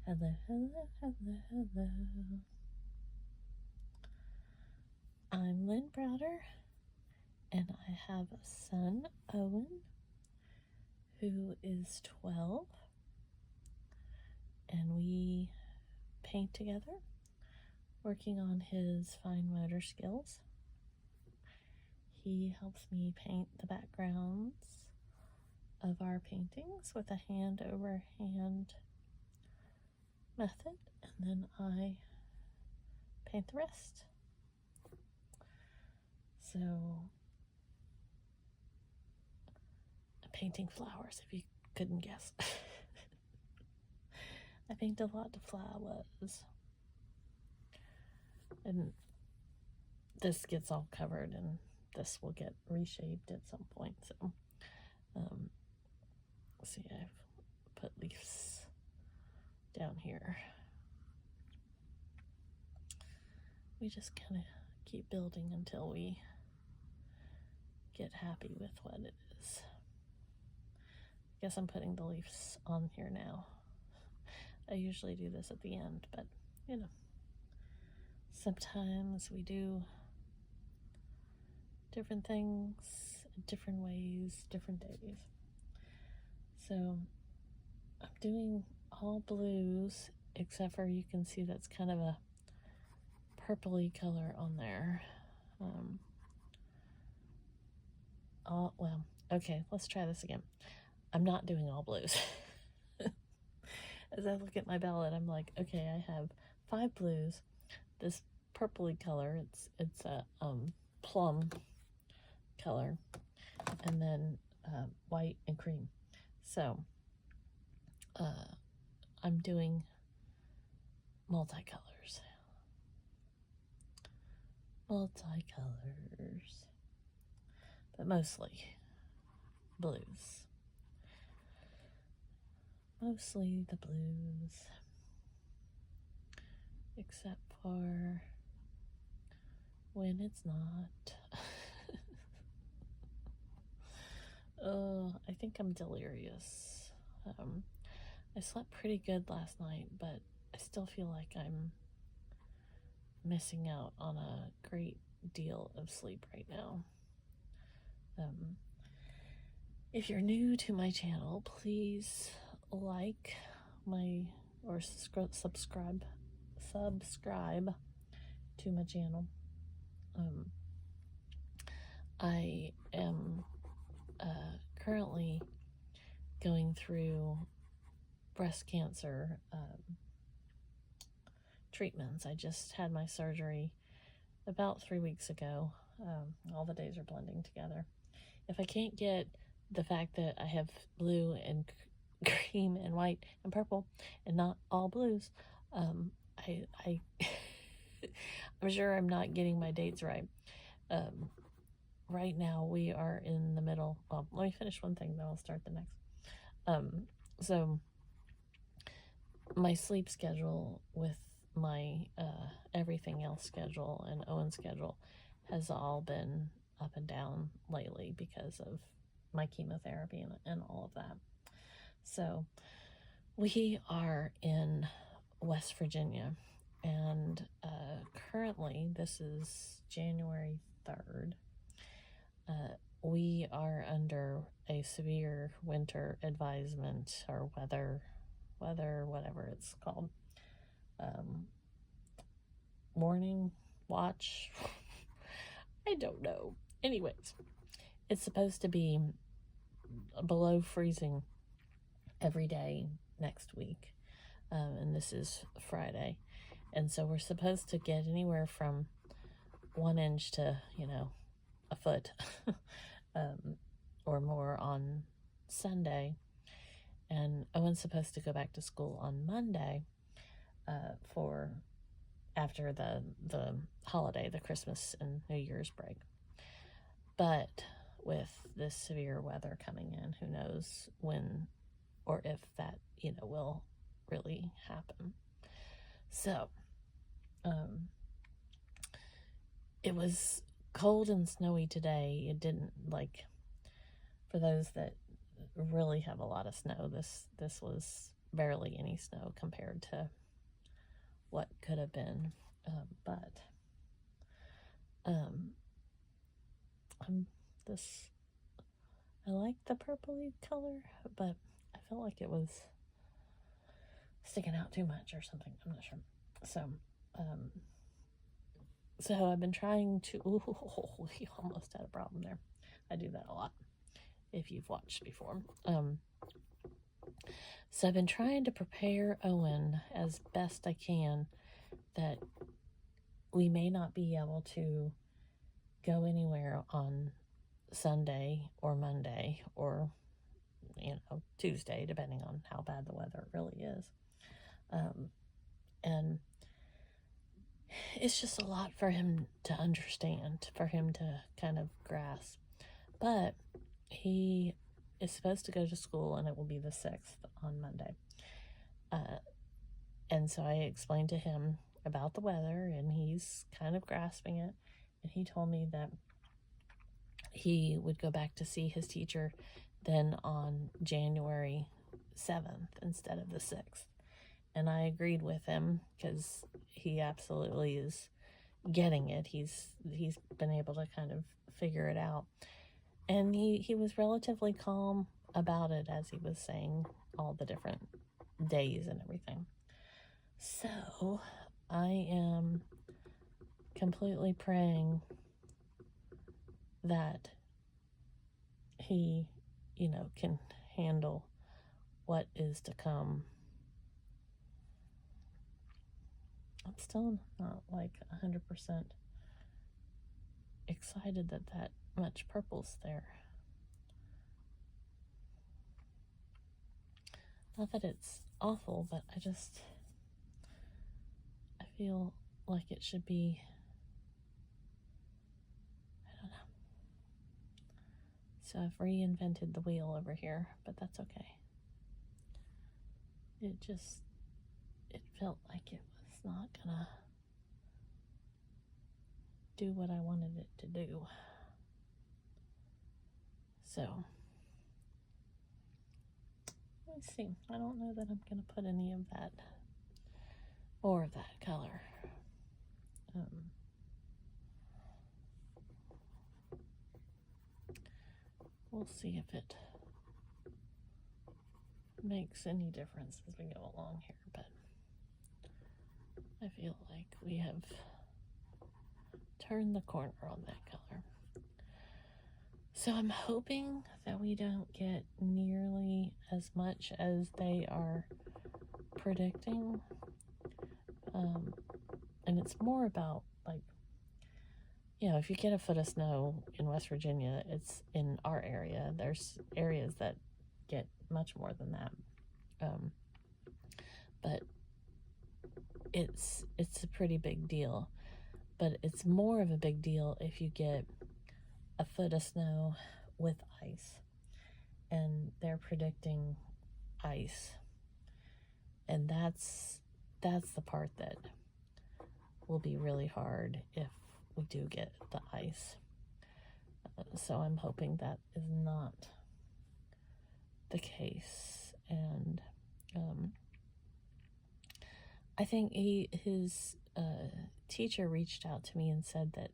Hello, hello, hello, hello. I'm Lynn Browder, and I have a son, Owen, who is 12, and we paint together, working on his fine motor skills. He helps me paint the backgrounds of our paintings with a hand-over-hand method, and then I paint the rest. So, I'm painting flowers, if you couldn't guess. I paint a lot of flowers. And this gets all covered, and this will get reshaped at some point. So, see, I've put leaves down here. We just kind of keep building until we get happy with what it is. I guess I'm putting the leaves on here now. I usually do this at the end, but you know, sometimes we do different things, different ways, different days. So I'm doing all blues, except for you can see that's kind of a purpley color on there. Well, okay, let's try this again. I'm not doing all blues. As I look at my ballot, I'm like, okay, I have 5 blues. This purpley color, it's a plum color, and then white and cream. So I'm doing multicolors, but mostly blues. Mostly the blues, except for when it's not. Oh, I think I'm delirious. I slept pretty good last night, but I still feel like I'm missing out on a great deal of sleep right now. If you're new to my channel, please like my, or subscribe to my channel. I am currently going through breast cancer treatments. I just had my surgery about 3 weeks ago. All the days are blending together. If I can't get the fact that I have blue and cream and white and purple and not all blues, I'm sure I'm not getting my dates right. Right now we are in the middle. Well, let me finish one thing, then I'll start the next. So my sleep schedule with my everything else schedule and Owen's schedule has all been up and down lately because of my chemotherapy and all of that. So we are in West Virginia, and currently, this is January 3rd, we are under a severe winter advisement, or weather, whatever it's called, warning, watch, I don't know. Anyways, it's supposed to be below freezing every day next week, and this is Friday, and so we're supposed to get anywhere from 1 inch to, a foot or more on Sunday. And Owen's supposed to go back to school on Monday for after the holiday, the Christmas and New Year's break. But with this severe weather coming in, who knows when or if that, will really happen. So, it was cold and snowy today. It didn't, for those that really have a lot of snow, this was barely any snow compared to what could have been. But I'm this. I like the purpley color, but I felt like it was sticking out too much or something. I'm not sure. So I've been trying to. Oh, you almost had a problem there. I do that a lot. If you've watched before. So I've been trying to prepare Owen as best I can that we may not be able to go anywhere on Sunday or Monday or, Tuesday, depending on how bad the weather really is. And it's just a lot for him to understand, for him to kind of grasp. But he is supposed to go to school, and it will be the 6th on Monday. And so I explained to him about the weather, and he's kind of grasping it. And he told me that he would go back to see his teacher then on January 7th instead of the 6th. And I agreed with him because he absolutely is getting it. He's been able to kind of figure it out. And he was relatively calm about it as he was saying all the different days and everything. So I am completely praying that he, can handle what is to come. I'm still not like 100% excited that much purple's there. Not that it's awful, but I feel like it should be, I don't know. So I've reinvented the wheel over here, but that's okay. It felt like it was not gonna do what I wanted it to do. So, let's see. I don't know that I'm gonna put any of that, more of that color. We'll see if it makes any difference as we go along here, but I feel like we have turned the corner on that color. So I'm hoping that we don't get nearly as much as they are predicting. And it's more about, like, if you get a foot of snow in West Virginia, it's in our area. There's areas that get much more than that. But it's a pretty big deal. But it's more of a big deal if you get a foot of snow with ice. And they're predicting ice. And that's the part that will be really hard if we do get the ice. So I'm hoping that is not the case. And I think his teacher reached out to me and said that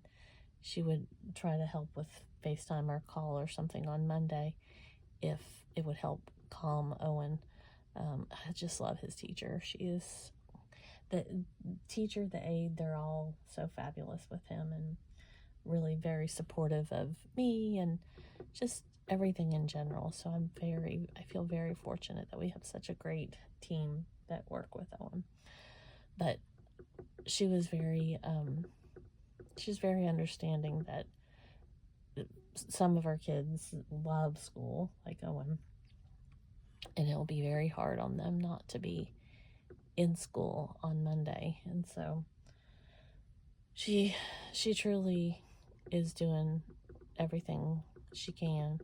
she would try to help with FaceTime or call or something on Monday if it would help calm Owen. I just love his teacher. She is the teacher, the aide, they're all so fabulous with him and really very supportive of me and just everything in general. So I feel very fortunate that we have such a great team that work with Owen. But she was she's very understanding that some of our kids love school, like Owen, and it'll be very hard on them not to be in school on Monday. And so she truly is doing everything she can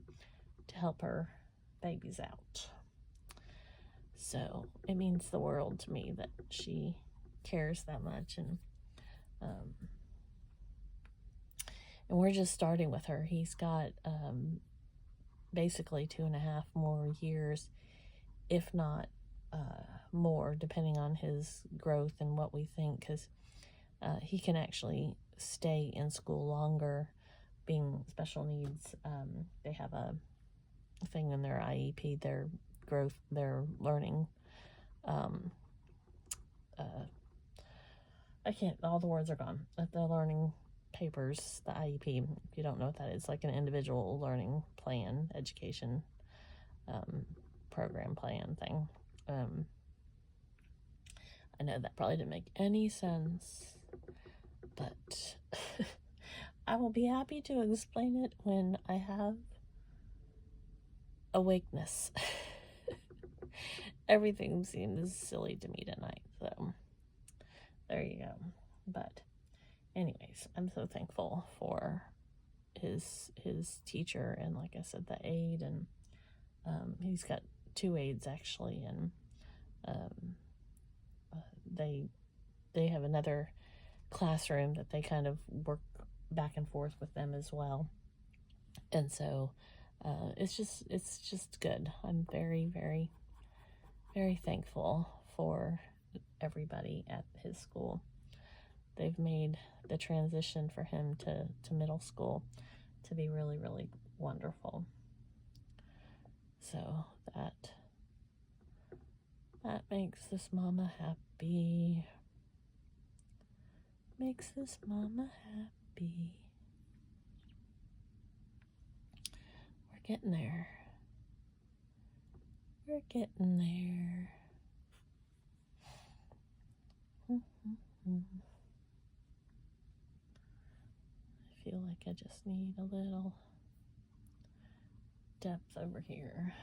to help her babies out. So it means the world to me that she cares that much. And we're just starting with her. He's got basically 2.5 more years, if not more depending on his growth and what we think, because he can actually stay in school longer being special needs. They have a thing in their IEP, their growth, their learning. I can't, all the words are gone. The learning papers, the IEP, if you don't know what that is, like an individual learning plan, education program plan thing. I know that probably didn't make any sense, but I will be happy to explain it when I have awakeness. Everything seems silly to me tonight, so there you go. But anyways, I'm so thankful for his teacher, and like I said, the aide, and he's got 2 aides actually, and they have another classroom that they kind of work back and forth with them as well. And so it's just good. I'm very, very, very thankful for everybody at his school. They've made the transition for him to middle school to be really, really wonderful. So that makes this mama happy. Makes this mama happy. We're getting there. We're getting there. I feel like I just need a little depth over here.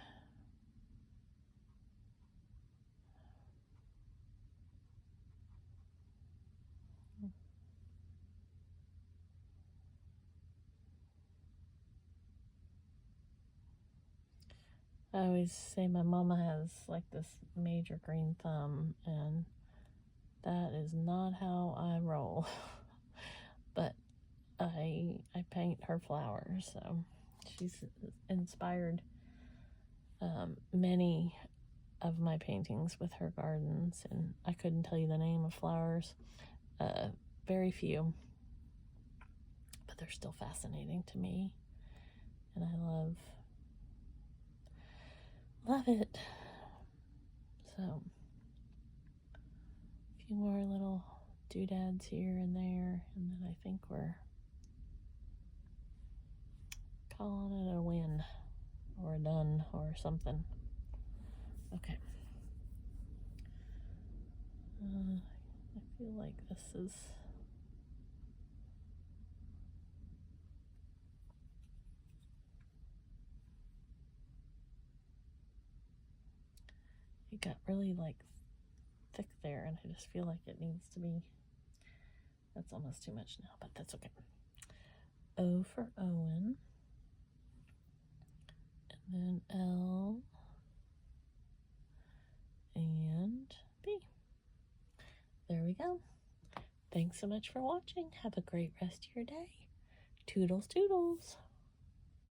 I always say my mama has like this major green thumb, and that is not how I roll. But I paint her flowers, so she's inspired many of my paintings with her gardens, and I couldn't tell you the name of flowers, very few, but they're still fascinating to me, and I love it. So a few more little doodads here and there, and then I think we're calling it a win or a done or something. Okay. I feel like this is it got really like thick there, and I just feel like it needs to be, that's almost too much now, but that's okay. O for Owen, and then L and B. There we go. Thanks so much for watching. Have a great rest of your day. Toodles, toodles.